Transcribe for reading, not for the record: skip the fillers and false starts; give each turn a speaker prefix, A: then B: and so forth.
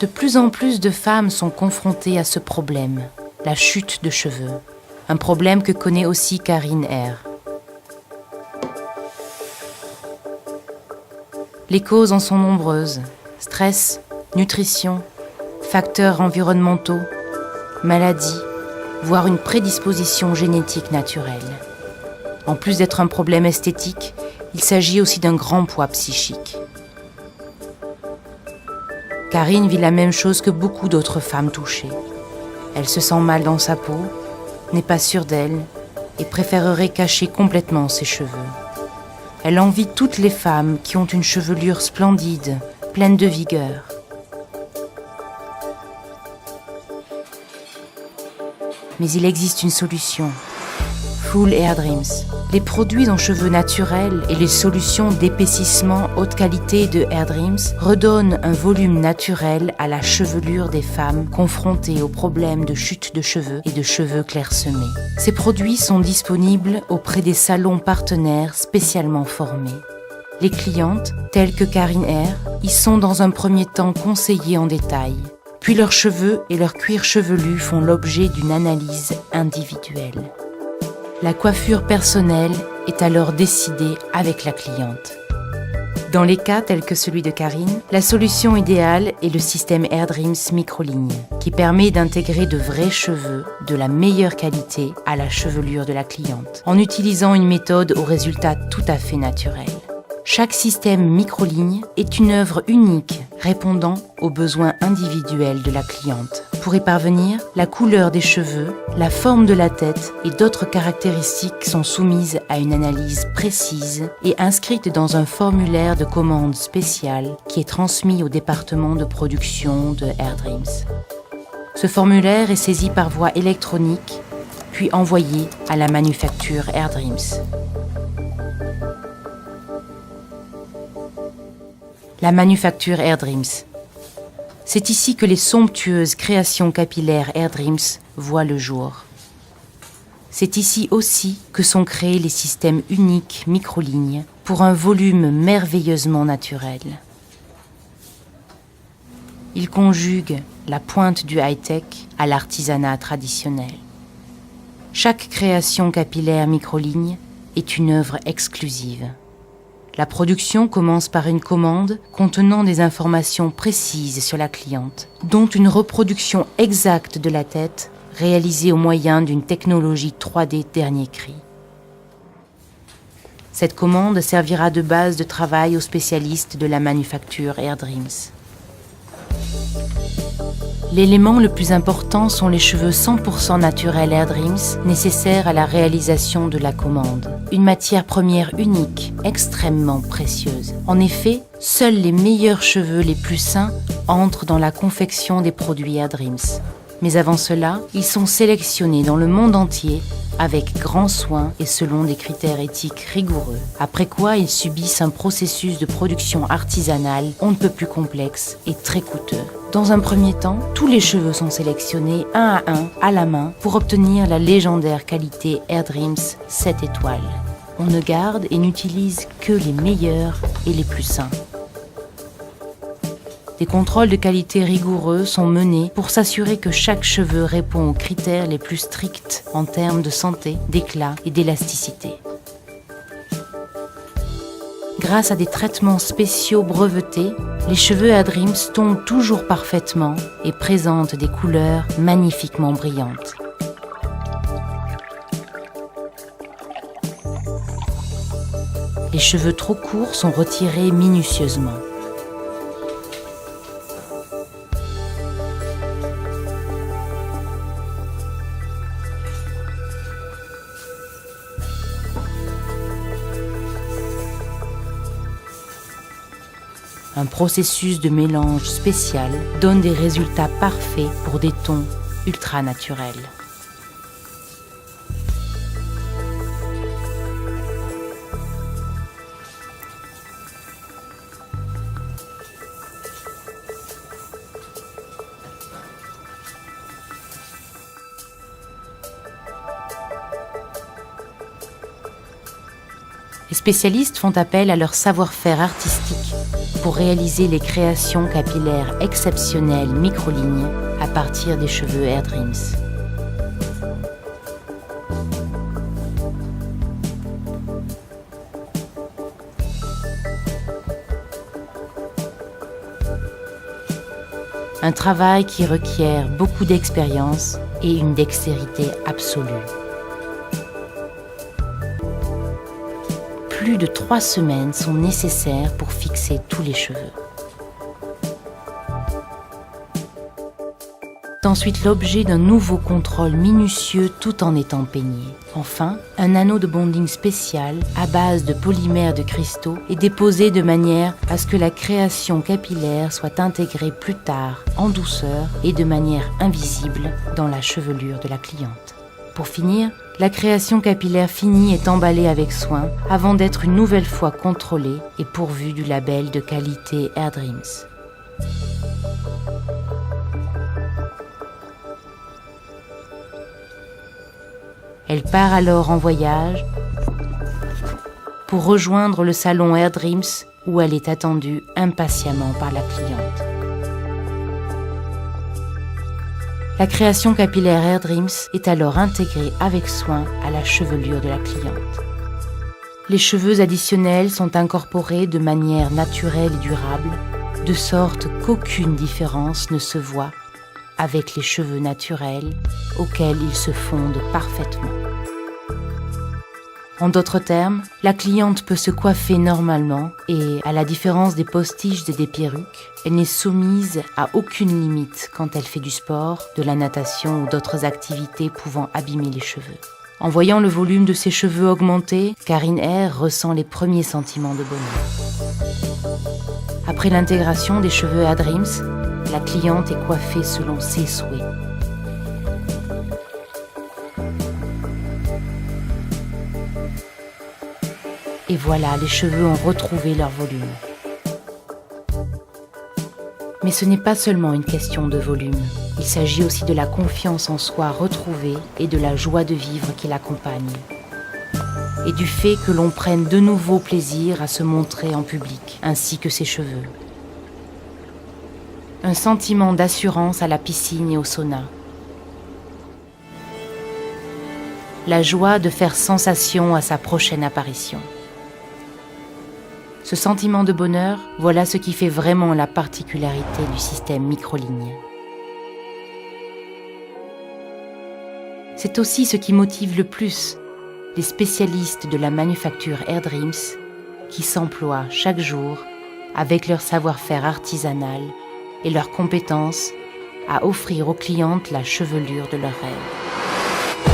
A: De plus en plus de femmes sont confrontées à ce problème, la chute de cheveux. Un problème que connaît aussi Karine R. Les causes en sont nombreuses. Stress, nutrition, facteurs environnementaux, maladies, voire une prédisposition génétique naturelle. En plus d'être un problème esthétique, il s'agit aussi d'un grand poids psychique. Karine vit la même chose que beaucoup d'autres femmes touchées. Elle se sent mal dans sa peau, n'est pas sûre d'elle et préférerait cacher complètement ses cheveux. Elle envie toutes les femmes qui ont une chevelure splendide, pleine de vigueur. Mais il existe une solution. Full Hair Dreams. Les produits en cheveux naturels et les solutions d'épaississement haute qualité de Hair Dreams redonnent un volume naturel à la chevelure des femmes confrontées aux problèmes de chute de cheveux et de cheveux clairsemés. Ces produits sont disponibles auprès des salons partenaires spécialement formés. Les clientes, telles que Karine R, y sont dans un premier temps conseillées en détail. Puis leurs cheveux et leur cuir chevelu font l'objet d'une analyse individuelle. La coiffure personnelle est alors décidée avec la cliente. Dans les cas tels que celui de Karine, la solution idéale est le système Hair Dreams Microligne, qui permet d'intégrer de vrais cheveux de la meilleure qualité à la chevelure de la cliente, en utilisant une méthode au résultat tout à fait naturel. Chaque système microligne est une œuvre unique répondant aux besoins individuels de la cliente. Pour y parvenir, la couleur des cheveux, la forme de la tête et d'autres caractéristiques sont soumises à une analyse précise et inscrites dans un formulaire de commande spécial qui est transmis au département de production de Hair Dreams. Ce formulaire est saisi par voie électronique, puis envoyé à la manufacture Hair Dreams. La manufacture Hair Dreams. C'est ici que les somptueuses créations capillaires Hair Dreams voient le jour. C'est ici aussi que sont créés les systèmes uniques microlignes pour un volume merveilleusement naturel. Ils conjuguent la pointe du high-tech à l'artisanat traditionnel. Chaque création capillaire microligne est une œuvre exclusive. La production commence par une commande contenant des informations précises sur la cliente, dont une reproduction exacte de la tête réalisée au moyen d'une technologie 3D dernier cri. Cette commande servira de base de travail aux spécialistes de la manufacture Hair Dreams. L'élément le plus important sont les cheveux 100% naturels Hair Dreams nécessaires à la réalisation de la commande. Une matière première unique, extrêmement précieuse. En effet, seuls les meilleurs cheveux les plus sains entrent dans la confection des produits Hair Dreams. Mais avant cela, ils sont sélectionnés dans le monde entier avec grand soin et selon des critères éthiques rigoureux. Après quoi, ils subissent un processus de production artisanale on ne peut plus complexe et très coûteux. Dans un premier temps, tous les cheveux sont sélectionnés un à un, à la main, pour obtenir la légendaire qualité Hair Dreams 7 étoiles. On ne garde et n'utilise que les meilleurs et les plus sains. Des contrôles de qualité rigoureux sont menés pour s'assurer que chaque cheveu répond aux critères les plus stricts en termes de santé, d'éclat et d'élasticité. Grâce à des traitements spéciaux brevetés, les cheveux Hair Dreams tombent toujours parfaitement et présentent des couleurs magnifiquement brillantes. Les cheveux trop courts sont retirés minutieusement. Un processus de mélange spécial donne des résultats parfaits pour des tons ultra naturels. Les spécialistes font appel à leur savoir-faire artistique pour réaliser les créations capillaires exceptionnelles microlignes à partir des cheveux Hair Dreams. Un travail qui requiert beaucoup d'expérience et une dextérité absolue. Plus de 3 semaines sont nécessaires pour fixer tous les cheveux. C'est ensuite l'objet d'un nouveau contrôle minutieux tout en étant peigné. Enfin, un anneau de bonding spécial à base de polymères de cristaux est déposé de manière à ce que la création capillaire soit intégrée plus tard en douceur et de manière invisible dans la chevelure de la cliente. Pour finir, la création capillaire finie est emballée avec soin avant d'être une nouvelle fois contrôlée et pourvue du label de qualité Hair Dreams. Elle part alors en voyage pour rejoindre le salon Hair Dreams où elle est attendue impatiemment par la cliente. La création capillaire Hair Dreams est alors intégrée avec soin à la chevelure de la cliente. Les cheveux additionnels sont incorporés de manière naturelle et durable, de sorte qu'aucune différence ne se voit avec les cheveux naturels auxquels ils se fondent parfaitement. En d'autres termes, la cliente peut se coiffer normalement et, à la différence des postiches et des perruques, elle n'est soumise à aucune limite quand elle fait du sport, de la natation ou d'autres activités pouvant abîmer les cheveux. En voyant le volume de ses cheveux augmenter, Karine Hair ressent les premiers sentiments de bonheur. Après l'intégration des cheveux Hair Dreams, la cliente est coiffée selon ses souhaits. Et voilà, les cheveux ont retrouvé leur volume. Mais ce n'est pas seulement une question de volume. Il s'agit aussi de la confiance en soi retrouvée et de la joie de vivre qui l'accompagne. Et du fait que l'on prenne de nouveau plaisir à se montrer en public, ainsi que ses cheveux. Un sentiment d'assurance à la piscine et au sauna. La joie de faire sensation à sa prochaine apparition. Ce sentiment de bonheur, voilà ce qui fait vraiment la particularité du système microligne. C'est aussi ce qui motive le plus les spécialistes de la manufacture Hair Dreams qui s'emploient chaque jour, avec leur savoir-faire artisanal et leurs compétences, à offrir aux clientes la chevelure de leurs rêves.